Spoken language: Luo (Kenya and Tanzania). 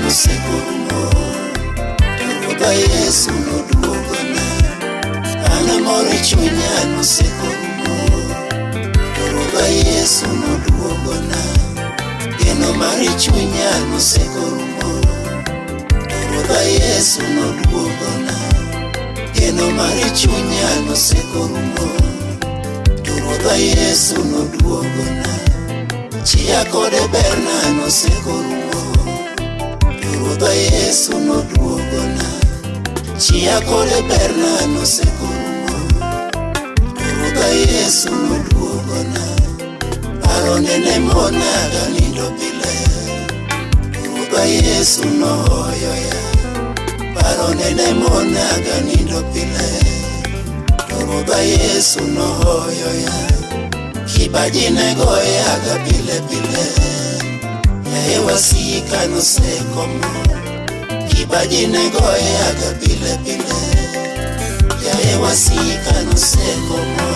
nosekorumo, Ruodha Yesu noduogona. Ang'e moro e chunya nosekorumo, Ruodha Yesu noduogona. Geno mar chunya nosekorumo, Ruodha Yesu noduogona. Geno mar chunya nosekorumo, Ruodha Yesu noduogona. Chia kode berna nosekorumo, Ruodha Yesu noduogona. Chia kode berna nosekorumo, Ruodha Yesu noduogona. Paro nene mona ganindo pile, Ruodha Yesu nohoyoya. Paro nene mona ganindo pile, Ruodha Yesu nohoyoya. Kibaji negoyaga pile pile, yae wasika nosekomo. Kibaji negoyaga pile pile, yae wasika nosekomo.